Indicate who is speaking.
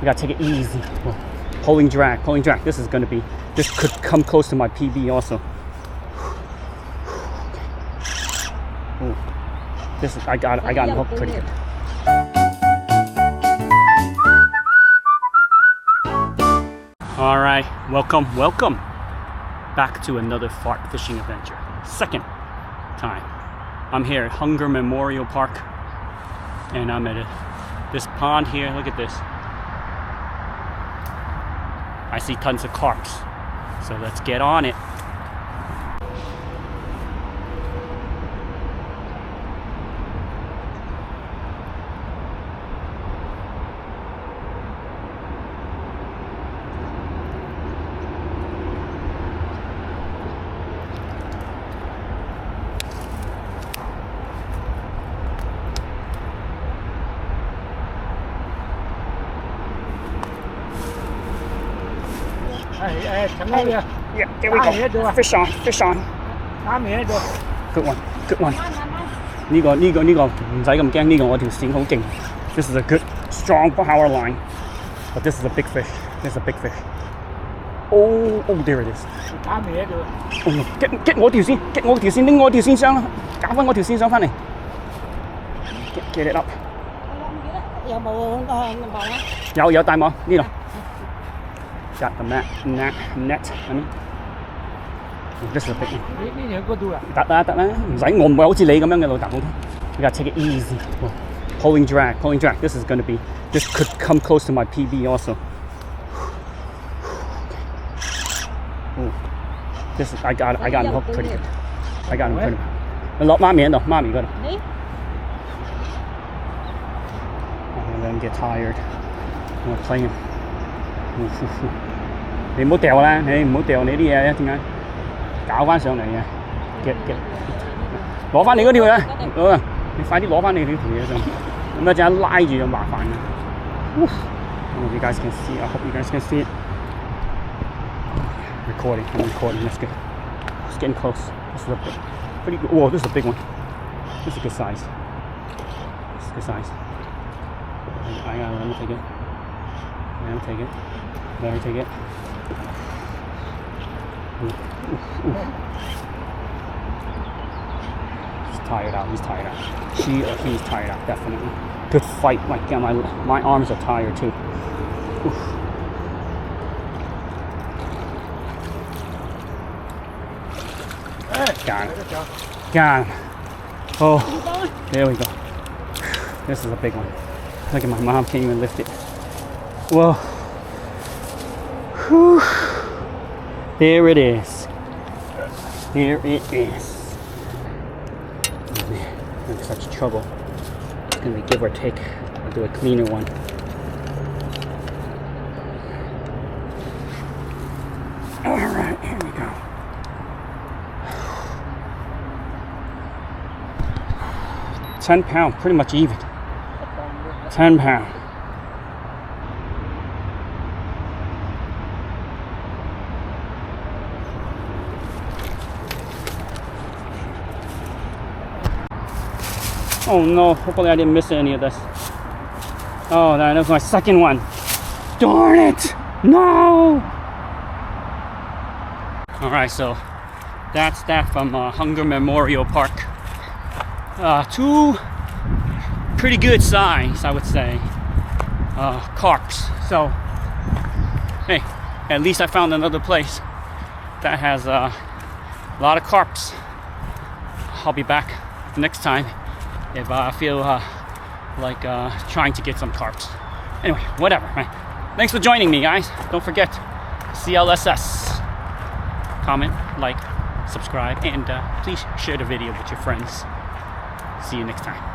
Speaker 1: We gotta take it easy. Whoa. Pulling drag. This is gonna be, this could come close to my PB also. Ooh. This is, I got him hooked pretty good. All right, welcome back to another fart fishing adventure. Second time. I'm here at Hunger Memorial Park, and I'm at this pond here. Look at this. I see tons of carps, so let's get on it. Yeah, there we go. Fish on. Good one.呢個唔使咁驚，呢個我條線好勁。This is a good, strong power line. But this is a big fish. Oh, there it is. Oh no, get 我條線，拎我條線上啦，搞翻我條線上翻嚟。Get it up. 有冇網啊？有大網呢度。Got the net. I mean, this is a big one. 呢條嗰度啊？得啦，唔使，我唔會好似你咁樣嘅老豆。We gotta take it easy. Whoa. Pulling drag. This is gonna be, this could come close to my PB also. Ooh. This is, I got him hooked pretty good. Look, mommy got him. Let him get tired. I'm gonna play him. 你唔好掉啦，你唔好掉你啲嘢啊！點解搞翻上嚟嘅？攞翻你嗰條啊！你快啲攞翻你呢條嘢上，咁一陣拉住就麻煩啦。I hope you guys can see. I hope you guys can see it. I'm recording. That's good. It's getting close. This is a pretty good. Whoa, this is a big one. This is a good size. I gotta let me take it. Let her take it. Ooh. He's tired out. She or he's tired out, definitely. Good fight. Like, yeah, my arms are tired too. Oof. Got him. Oh, there we go. This is a big one. Look at my mom, can't even lift it. Whoa. Whew. There it is. Oh, man, I'm in such trouble. It's gonna be give or take. I'll do a cleaner one. Alright, here we go. £10, pretty much even. £10. Oh no, hopefully I didn't miss any of this. Oh, that was my second one. Darn it! No! Alright, so that's that from Hunger Memorial Park. Two pretty good size, I would say, carps. So, hey, at least I found another place that has a lot of carps. I'll be back next time if I feel like trying to get some carps. Anyway, whatever, man. Thanks for joining me, guys. Don't forget, CLSS. Comment, like, subscribe, and please share the video with your friends. See you next time.